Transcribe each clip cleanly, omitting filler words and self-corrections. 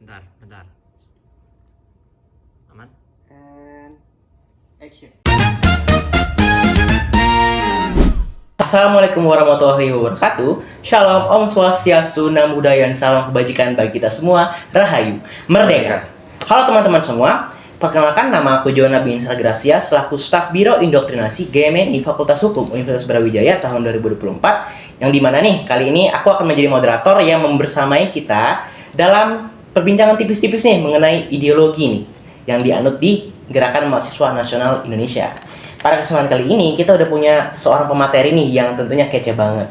Bentar. Aman? And action. Assalamualaikum warahmatullahi wabarakatuh. Shalom, Om Swastiastu, Namo Buddhaya, salam kebajikan bagi kita semua. Rahayu, Merdeka. Halo teman-teman semua. Perkenalkan, nama aku Jona Binsar Gracia selaku staf Biro Indoktrinasi GMNI Fakultas Hukum Universitas Brawijaya tahun 2024. Yang dimana nih, kali ini aku akan menjadi moderator yang membersamai kita dalam perbincangan tipis-tipis nih mengenai ideologi nih yang dianut di Gerakan Mahasiswa Nasional Indonesia. Pada kesempatan kali ini kita udah punya seorang pemateri nih yang tentunya kece banget.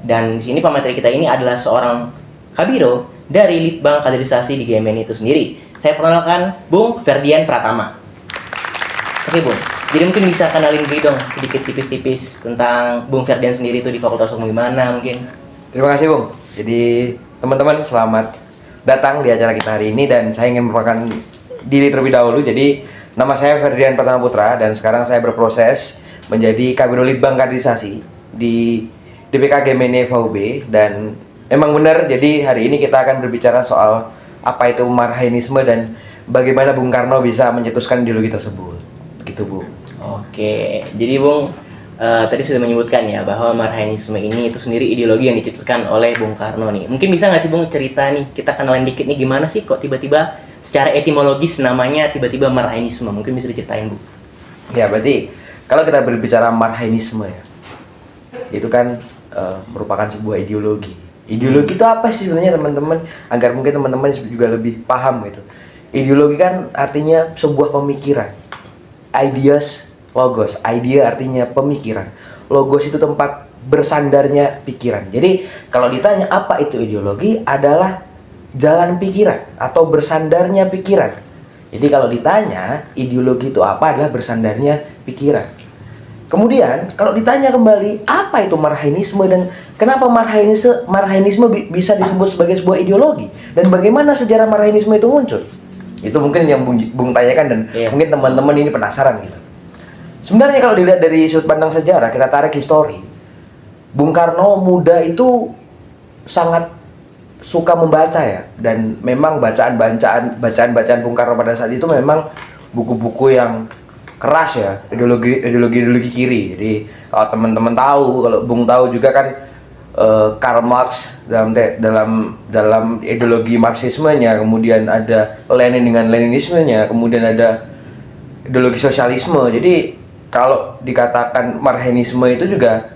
Dan di sini pemateri kita ini adalah seorang kabiro dari Litbang Kaderisasi di GMNI itu sendiri. Saya perkenalkan Bung Ferdian Pratama. Oke Bung, jadi mungkin bisa kenalin dulu dong sedikit tipis-tipis tentang Bung Ferdian sendiri itu di Fakultas Hukum gimana mungkin. Terima kasih Bung. Jadi teman-teman selamat datang di acara kita hari ini dan saya ingin memperkenalkan diri terlebih dahulu. Jadi nama saya Ferdian Pratama Putra dan sekarang saya berproses menjadi Kabiro Litbang Kaderisasi di DPK GMNI FHUB dan emang benar jadi hari ini kita akan berbicara soal apa itu marhainisme dan bagaimana Bung Karno bisa mencetuskan ideologi tersebut. Begitu Bung. Oke, jadi Bung tadi sudah menyebutkan ya bahwa marhainisme ini itu sendiri ideologi yang dicetuskan oleh Bung Karno nih. Mungkin bisa nggak sih Bung cerita nih, kita kenalin dikit nih gimana sih kok tiba-tiba secara etimologis namanya tiba-tiba marhainisme, mungkin bisa diceritain Bu. Ya berarti kalau kita berbicara marhainisme ya, itu kan merupakan sebuah ideologi. Ideologi itu apa sih sebenarnya teman-teman? Agar mungkin teman-teman juga lebih paham gitu. Ideologi kan artinya sebuah pemikiran. Ideas, logos. Idea artinya pemikiran. Logos itu tempat bersandarnya pikiran. Jadi kalau ditanya apa itu ideologi adalah jalan pikiran atau bersandarnya pikiran. Jadi kalau ditanya ideologi itu apa adalah bersandarnya pikiran. Kemudian kalau ditanya kembali apa itu marhainisme dan kenapa marhainisme bisa disebut sebagai sebuah ideologi dan bagaimana sejarah marhainisme itu muncul? Itu mungkin yang Bung tanyakan dan mungkin teman-teman ini penasaran gitu. Sebenarnya kalau dilihat dari sudut pandang sejarah, kita tarik histori. Bung Karno muda itu sangat suka membaca ya, dan memang bacaan Bung Karno pada saat itu memang buku-buku yang keras ya, ideologi kiri. Jadi kalau teman-teman tahu, kalau Bung tahu juga kan Karl Marx dalam ideologi Marxismenya, kemudian ada Lenin dengan Leninismenya, kemudian ada ideologi sosialisme. Jadi kalau dikatakan marhainisme itu juga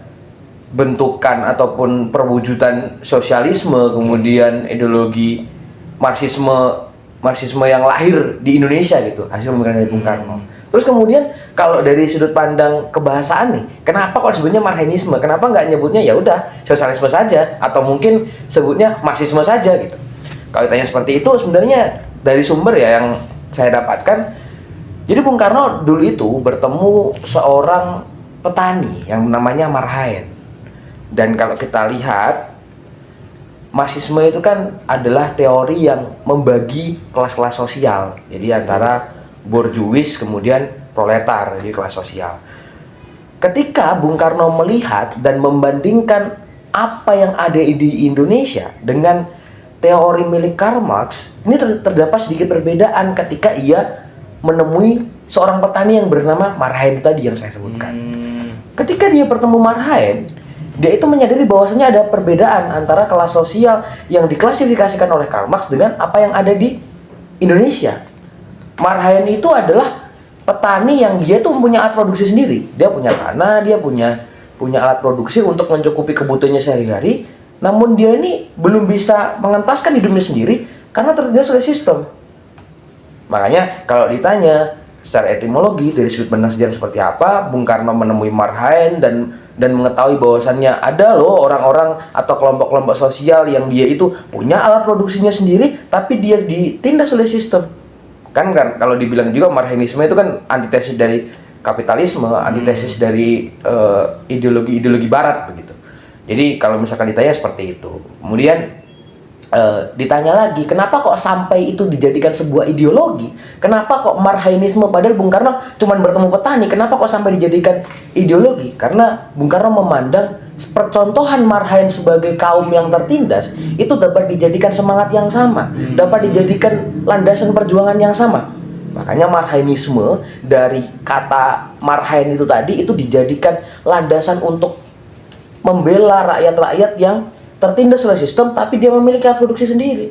bentukan ataupun perwujudan sosialisme, kemudian ideologi Marxisme yang lahir di Indonesia gitu, hasil pemikiran dari Bung Karno. Terus kemudian kalau dari sudut pandang kebahasaan nih, kenapa kok sebutnya marhainisme? Kenapa nggak nyebutnya ya udah sosialisme saja atau mungkin sebutnya Marxisme saja gitu? Kalau ditanya seperti itu sebenarnya dari sumber ya yang saya dapatkan. Jadi Bung Karno dulu itu bertemu seorang petani yang namanya Marhaen. Dan kalau kita lihat, Marxisme itu kan adalah teori yang membagi kelas-kelas sosial. Jadi antara borjuis kemudian proletar, jadi kelas sosial. Ketika Bung Karno melihat dan membandingkan apa yang ada di Indonesia dengan teori milik Karl Marx, ini terdapat sedikit perbedaan ketika ia menemui seorang petani yang bernama Marhaen tadi yang saya sebutkan. Ketika dia bertemu Marhaen, dia itu menyadari bahwasanya ada perbedaan antara kelas sosial yang diklasifikasikan oleh Karl Marx dengan apa yang ada di Indonesia. Marhaen itu adalah petani yang dia tuh punya alat produksi sendiri. Dia punya tanah, dia punya alat produksi untuk mencukupi kebutuhannya sehari-hari. Namun dia ini belum bisa mengentaskan hidupnya sendiri karena tertindas oleh sistem. Makanya kalau ditanya secara etimologi dari sudut pandang sejarah seperti apa, Bung Karno menemui Marhaen dan mengetahui bahwasannya ada loh orang-orang atau kelompok-kelompok sosial yang dia itu punya alat produksinya sendiri tapi dia ditindas oleh sistem. Kan kalau dibilang juga marhainisme itu kan antitesis dari kapitalisme, antitesis dari ideologi barat begitu. Jadi kalau misalkan ditanya seperti itu. Kemudian ditanya lagi, kenapa kok sampai itu dijadikan sebuah ideologi? Kenapa kok marhainisme, padahal Bung Karno cuma bertemu petani, kenapa kok sampai dijadikan ideologi? Karena Bung Karno memandang percontohan marhain sebagai kaum yang tertindas itu dapat dijadikan semangat yang sama, dapat dijadikan landasan perjuangan yang sama. Makanya marhainisme, dari kata marhain itu tadi, itu dijadikan landasan untuk membela rakyat-rakyat yang tertindas oleh sistem, tapi dia memiliki hak produksi sendiri.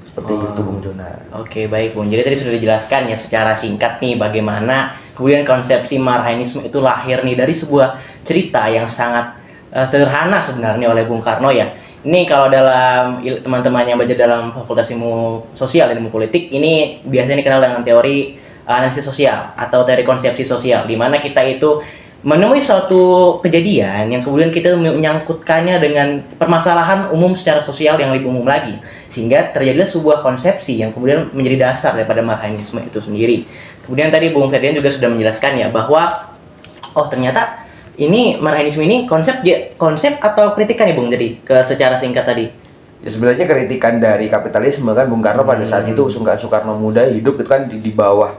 Seperti itu, Bung Jona. Oke, baik Bung. Jadi tadi sudah dijelaskan ya secara singkat nih bagaimana kemudian konsepsi marhainisme itu lahir nih dari sebuah cerita yang sangat sederhana sebenarnya oleh Bung Karno ya. Ini kalau dalam teman-teman yang belajar dalam Fakultas Ilmu Sosial dan Ilmu Politik, ini biasanya dikenal dengan teori analisis sosial atau teori konsepsi sosial, di mana kita itu menemui suatu kejadian yang kemudian kita menyangkutkannya dengan permasalahan umum secara sosial yang lebih umum lagi, sehingga terjadilah sebuah konsepsi yang kemudian menjadi dasar daripada marhainisme itu sendiri. Kemudian tadi Bung Ferdian juga sudah menjelaskan ya bahwa ternyata ini marhainisme ini konsep atau kritikan ya Bung, jadi secara singkat tadi. Ya sebenarnya kritikan dari kapitalisme kan. Bung Karno pada saat itu, Soekarno muda hidup itu kan di bawah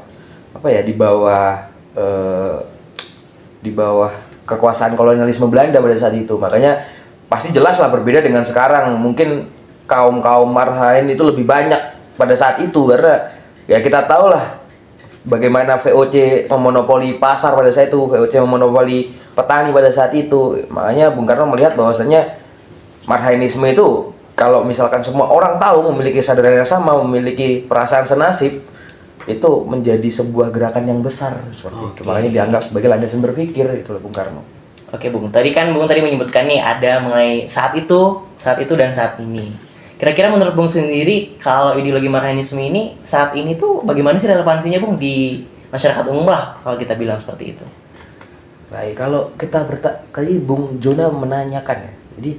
di bawah kekuasaan kolonialisme Belanda pada saat itu. Makanya pasti jelas lah berbeda dengan sekarang. Mungkin kaum marhain itu lebih banyak pada saat itu, karena ya kita tahu lah bagaimana VOC memonopoli pasar pada saat itu, VOC memonopoli petani pada saat itu. Makanya Bung Karno melihat bahwasanya marhainisme itu, kalau misalkan semua orang tahu, memiliki kesadaran yang sama, memiliki perasaan senasib, itu menjadi sebuah gerakan yang besar seperti itu. Makanya dianggap sebagai landasan berpikir itu Bung Karno. Oke Bung, tadi kan Bung tadi menyebutkan nih ada mengenai saat itu dan saat ini. Kira-kira menurut Bung sendiri, kalau ideologi marhainisme ini saat ini tuh bagaimana sih relevansinya Bung di masyarakat umum lah, kalau kita bilang seperti itu? Baik, kalau kita tadi Bung Jona menanyakan ya. Jadi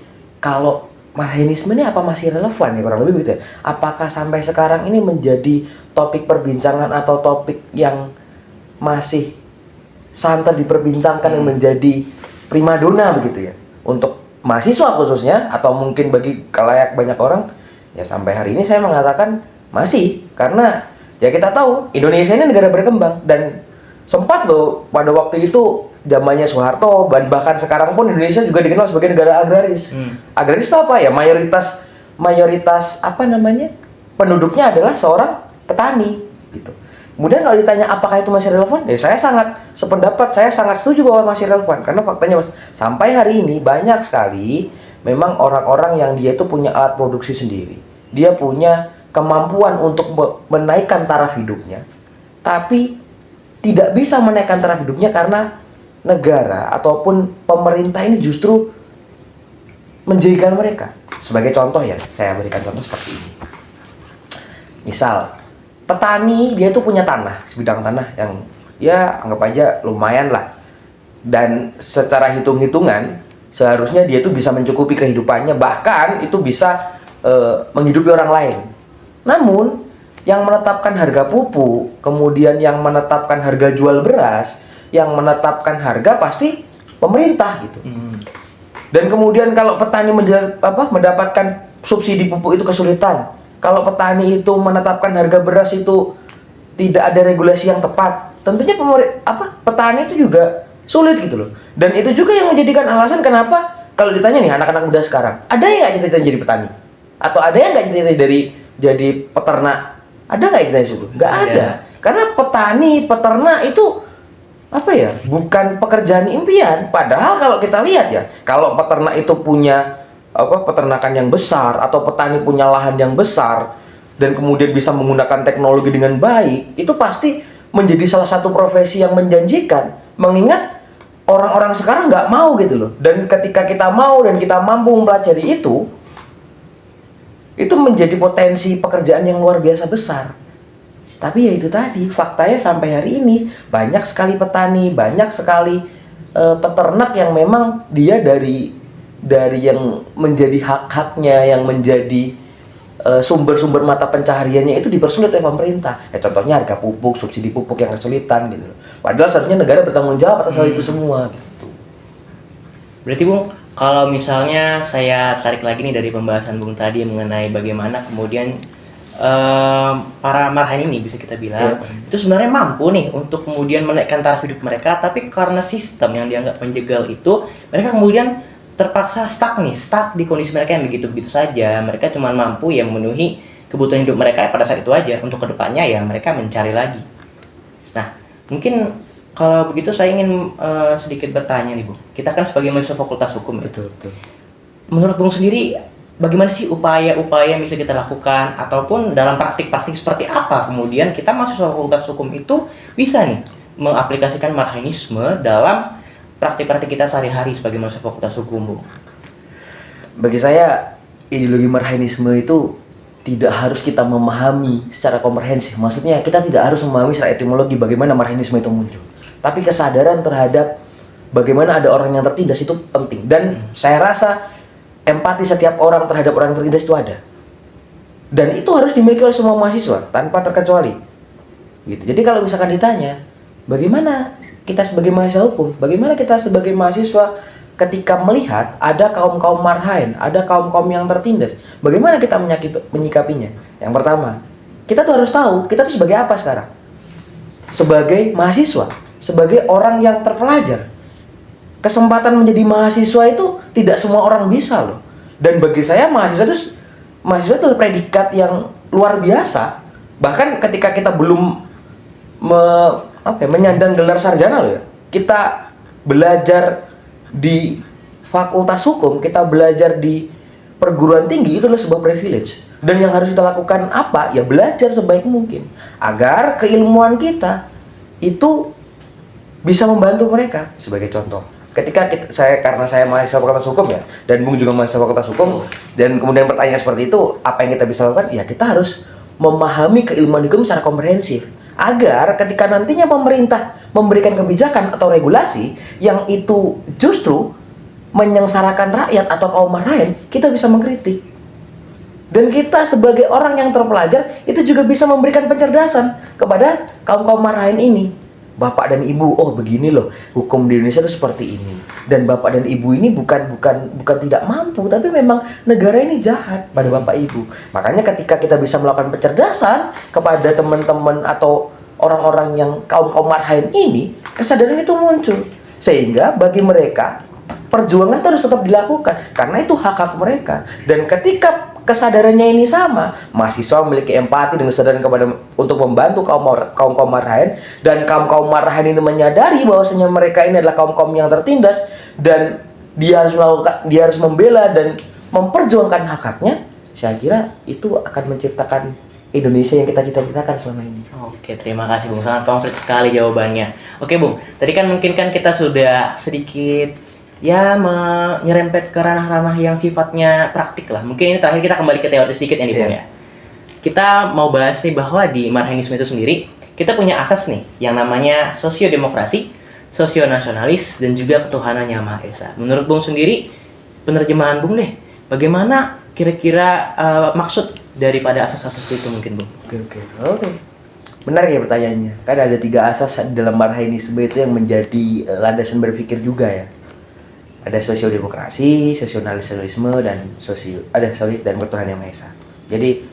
kalau marhainisme ini apa masih relevan ya, kurang lebih begitu ya? Apakah sampai sekarang ini menjadi topik perbincangan atau topik yang masih santer diperbincangkan yang menjadi primadona begitu ya untuk mahasiswa khususnya, atau mungkin bagi kalayak banyak orang? Ya sampai hari ini saya mengatakan masih, karena ya kita tahu Indonesia ini negara berkembang, dan sempat loh pada waktu itu zamannya Soeharto, dan bahkan sekarang pun Indonesia juga dikenal sebagai negara agraris. Agraris itu apa ya? Mayoritas apa namanya? Penduduknya adalah seorang petani gitu. Kemudian kalau ditanya apakah itu masih relevan? Ya saya sangat sependapat, saya sangat setuju bahwa masih relevan, karena faktanya sampai hari ini banyak sekali memang orang-orang yang dia itu punya alat produksi sendiri. Dia punya kemampuan untuk menaikkan taraf hidupnya, tapi tidak bisa menaikkan taraf hidupnya karena negara ataupun pemerintah ini justru menjadikan mereka. Sebagai contoh ya, saya berikan contoh seperti ini. Misal, petani dia tuh punya tanah, sebidang tanah yang ya anggap aja lumayan lah. Dan secara hitung-hitungan seharusnya dia tuh bisa mencukupi kehidupannya, bahkan itu bisa menghidupi orang lain. Namun yang menetapkan harga pupuk, kemudian yang menetapkan harga jual beras, yang menetapkan harga pasti pemerintah gitu. Dan kemudian kalau petani mendapatkan subsidi pupuk itu kesulitan. Kalau petani itu menetapkan harga beras itu tidak ada regulasi yang tepat, tentunya petani itu juga sulit gitu loh. Dan itu juga yang menjadikan alasan kenapa kalau ditanya nih anak-anak muda sekarang, ada yang nggak cita-cita jadi petani? Atau ada yang nggak cita-cita jadi peternak? Ada nggak cita-cita di situ? Nggak ada. Karena peternak itu bukan pekerjaan impian. Padahal kalau kita lihat ya, kalau peternak itu punya peternakan yang besar, atau petani punya lahan yang besar, dan kemudian bisa menggunakan teknologi dengan baik, itu pasti menjadi salah satu profesi yang menjanjikan. Mengingat orang-orang sekarang nggak mau gitu loh. Dan ketika kita mau dan kita mampu mempelajari itu menjadi potensi pekerjaan yang luar biasa besar. Tapi ya itu tadi, faktanya sampai hari ini banyak sekali petani, banyak sekali peternak yang memang dia dari yang menjadi hak-haknya, yang menjadi sumber-sumber mata pencahariannya itu dipersulit oleh pemerintah. Ya contohnya harga pupuk, subsidi pupuk yang kesulitan gitu. Padahal seharusnya negara bertanggung jawab atas hal itu semua gitu. Berarti Bung, Kalau misalnya saya tarik lagi nih dari pembahasan Bung tadi mengenai bagaimana kemudian para marhain ini bisa kita bilang itu sebenarnya mampu nih untuk kemudian menaikkan taraf hidup mereka, tapi karena sistem yang dianggap menjegal itu, mereka kemudian terpaksa stuck di kondisi mereka yang begitu-begitu saja. Mereka cuma mampu ya memenuhi kebutuhan hidup mereka pada saat itu aja. Untuk kedepannya ya mereka mencari lagi. Nah, mungkin kalau begitu saya ingin sedikit bertanya nih, Bu. Kita kan sebagai mahasiswa Fakultas Hukum, betul. menurut Bung sendiri, bagaimana sih upaya-upaya yang bisa kita lakukan, ataupun dalam praktik-praktik seperti apa kemudian kita mahasiswa Fakultas Hukum itu bisa nih mengaplikasikan marhainisme dalam praktik-praktik kita sehari-hari sebagai mahasiswa Fakultas Hukum, Bu? Bagi saya, ideologi marhainisme itu tidak harus kita memahami secara komprehensif. Maksudnya kita tidak harus memahami secara etimologi bagaimana marhainisme itu muncul. Tapi kesadaran terhadap bagaimana ada orang yang tertindas itu penting. Dan saya rasa empati setiap orang terhadap orang yang tertindas itu ada. Dan itu harus dimiliki oleh semua mahasiswa tanpa terkecuali. Gitu. Jadi kalau misalkan ditanya, bagaimana kita sebagai mahasiswa hukum, bagaimana kita sebagai mahasiswa ketika melihat ada kaum-kaum marhain, ada kaum-kaum yang tertindas, bagaimana kita menyikapinya? Yang pertama, kita tuh harus tahu kita tuh sebagai apa sekarang. Sebagai mahasiswa, sebagai orang yang terpelajar. Kesempatan menjadi mahasiswa itu tidak semua orang bisa loh. Dan bagi saya mahasiswa itu predikat yang luar biasa. Bahkan ketika kita belum menyandang gelar sarjana loh ya. Kita belajar di Fakultas Hukum, kita belajar di perguruan tinggi, itu adalah sebuah privilege. Dan yang harus kita lakukan apa? Ya belajar sebaik mungkin agar keilmuan kita itu bisa membantu mereka. Sebagai contoh, karena saya mahasiswa Fakultas Hukum ya, dan Bung juga mahasiswa Fakultas Hukum, dan kemudian pertanyaan seperti itu, apa yang kita bisa lakukan? Ya kita harus memahami keilmuan hukum secara komprehensif, agar ketika nantinya pemerintah memberikan kebijakan atau regulasi yang itu justru menyengsarakan rakyat atau kaum marhain, kita bisa mengkritik. Dan kita sebagai orang yang terpelajar itu juga bisa memberikan pencerdasan kepada kaum-kaum marhain ini. Bapak dan Ibu, oh begini loh, hukum di Indonesia itu seperti ini. Dan Bapak dan Ibu ini bukan tidak mampu, tapi memang negara ini jahat pada Bapak Ibu. Makanya ketika kita bisa melakukan pencerdasan kepada teman-teman atau orang-orang yang kaum-kaum marhain ini, kesadaran itu muncul. Sehingga bagi mereka, perjuangan itu harus tetap dilakukan, karena itu hak-hak mereka. Dan ketika kesadarannya ini sama, mahasiswa memiliki empati dan kesadaran untuk membantu kaum marhain, dan kaum marhain ini menyadari bahwasanya mereka ini adalah kaum yang tertindas, dan dia harus membela dan memperjuangkan hak-haknya. Saya kira itu akan menciptakan Indonesia yang kita cita-citakan selama ini. Oke, terima kasih Bung, sangat konkret sekali jawabannya. Oke Bung, tadi kan mungkin kita sudah sedikit ya menyerempet ke ranah-ranah yang sifatnya praktik lah. Mungkin ini terakhir kita kembali ke teori sedikit ya nih Bung ya. Kita mau bahas nih bahwa di marhainisme itu sendiri kita punya asas nih yang namanya sosiodemokrasi, sosionasionalis, dan juga ketuhanan yang Maha Esa. Menurut Bung sendiri, penerjemahan Bung deh, bagaimana kira-kira maksud daripada asas-asas itu mungkin Bung? Oke. Benar ya pertanyaannya. Kan ada 3 asas dalam marhainisme itu yang menjadi landasan berpikir juga ya. Ada sosiodemokrasi, sosionasionalisme, dan ketuhanan yang Maha Esa. Jadi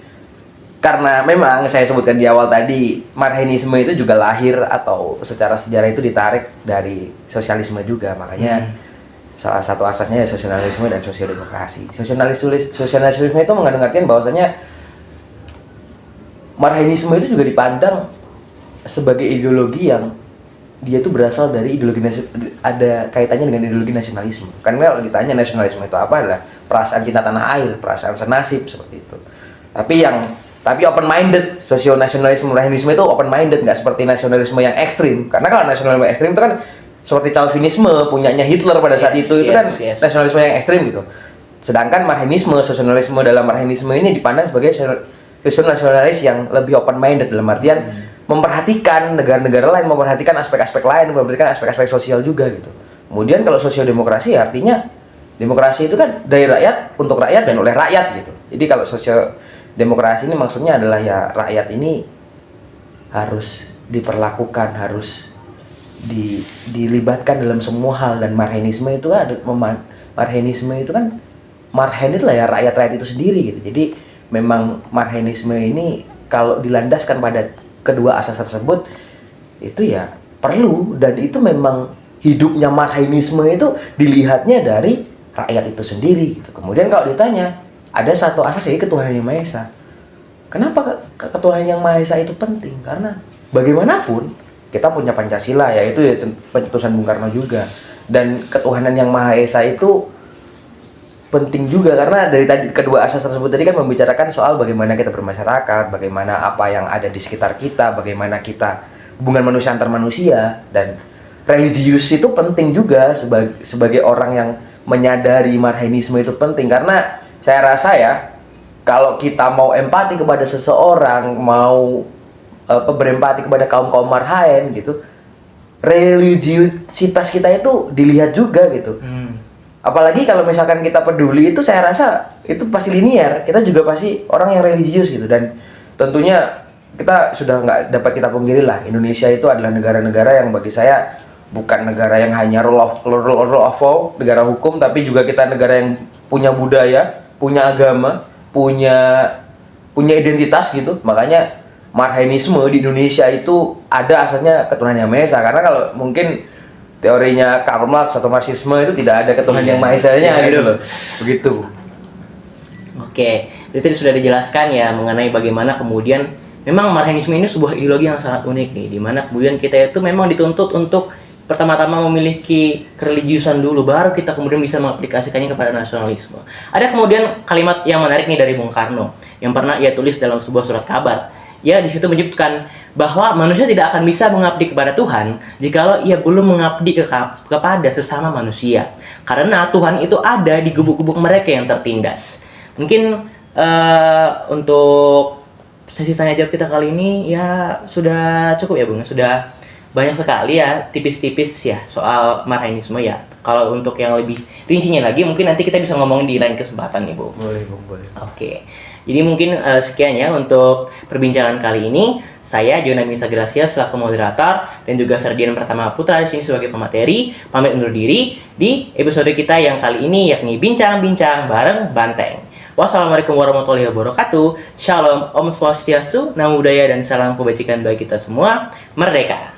karena memang saya sebutkan di awal tadi, marhainisme itu juga lahir atau secara sejarah itu ditarik dari sosialisme juga. Makanya salah satu asasnya ya sosionalisme dan sosiodemokrasi. Sosionalisme itu mengandung artian bahwasanya marhainisme itu juga dipandang sebagai ideologi yang dia itu berasal dari ada kaitannya dengan ideologi nasionalisme. Karena kalau ditanya nasionalisme itu apa, adalah perasaan cinta tanah air, perasaan senasib seperti itu. Tapi open minded, sosionasionalisme, marhainisme itu open minded, nggak seperti nasionalisme yang ekstrim. Karena kalau nasionalisme ekstrim itu kan seperti Calvinisme punyanya Hitler pada saat itu kan nasionalisme yang ekstrim gitu. Sedangkan marhainisme, sosionalisme dalam marhainisme ini dipandang sebagai sosionasionalis yang lebih open minded, dalam artian memperhatikan negara-negara lain, memperhatikan aspek-aspek lain, memperhatikan aspek-aspek sosial juga gitu. Kemudian kalau sosiodemokrasi artinya demokrasi itu kan dari rakyat untuk rakyat dan oleh rakyat gitu. Jadi kalau sosiodemokrasi ini maksudnya adalah ya rakyat ini harus diperlakukan, harus dilibatkan dalam semua hal. Dan Marhenisme itu kan Marhenisme itu kan Marhen itu lah ya rakyat-rakyat itu sendiri gitu. Jadi memang Marhenisme ini kalau dilandaskan pada kedua asas tersebut itu ya perlu, dan itu memang hidupnya Marhenisme itu dilihatnya dari rakyat itu sendiri gitu. Kemudian kalau ditanya ada satu asas yaitu ketuhanan yang Maha Esa. Kenapa ketuhanan yang Maha Esa itu penting? Karena bagaimanapun kita punya Pancasila, yaitu ya pencetusan Bung Karno juga, dan ketuhanan yang Maha Esa itu penting juga karena dari tadi kedua asas tersebut tadi kan membicarakan soal bagaimana kita bermasyarakat, bagaimana apa yang ada di sekitar kita, bagaimana kita hubungan manusia antar manusia, dan religius itu penting juga sebagai orang yang menyadari Marhenisme itu penting. Karena saya rasa ya kalau kita mau empati kepada seseorang, mau berempati kepada kaum Marhaen gitu, religiusitas kita itu dilihat juga gitu. Apalagi kalau misalkan kita peduli, itu saya rasa itu pasti linear. Kita juga pasti orang yang religius gitu. Dan tentunya kita sudah nggak dapat kita pungkiri lah, Indonesia itu adalah negara-negara yang bagi saya bukan negara yang hanya rule of law, negara hukum, tapi juga kita negara yang punya budaya, punya agama, punya identitas gitu. Makanya Marhenisme di Indonesia itu ada asasnya ketuhanan yang Maha Esa. Karena kalau mungkin teorinya Karl Marx atau Marxisme itu tidak ada ketuhanan yang Maha Esa-nya gitu loh. Begitu. Oke, itu tadi sudah dijelaskan ya mengenai bagaimana kemudian memang Marhenisme ini sebuah ideologi yang sangat unik nih, di mana kemudian kita itu memang dituntut untuk pertama-tama memiliki kereligiusan dulu, baru kita kemudian bisa mengaplikasikannya kepada nasionalisme. Ada kemudian kalimat yang menarik nih dari Bung Karno yang pernah ia tulis dalam sebuah surat kabar. Ya, di situ menyebutkan bahwa manusia tidak akan bisa mengabdi kepada Tuhan jikalau ia belum mengabdi kepada sesama manusia. Karena Tuhan itu ada di gubuk-gubuk mereka yang tertindas. Mungkin untuk sesi tanya jawab kita kali ini ya sudah cukup ya Bung, sudah banyak sekali ya tipis-tipis ya soal Marhenisme ya. Kalau untuk yang lebih rincinya lagi mungkin nanti kita bisa ngomongin di lain kesempatan nih Bu. Boleh, Bung, boleh. Oke. Jadi mungkin sekian ya untuk perbincangan kali ini. Saya Jona Bisa Gracia selaku moderator dan juga Ferdian Pratama Putra di sini sebagai pemateri. Pamit undur diri di episode kita yang kali ini yakni Bincang-bincang bareng Banteng. Wassalamualaikum warahmatullahi wabarakatuh. Shalom, Om Swastiastu, Namo Buddhaya, dan salam kebajikan bagi kita semua. Merdeka!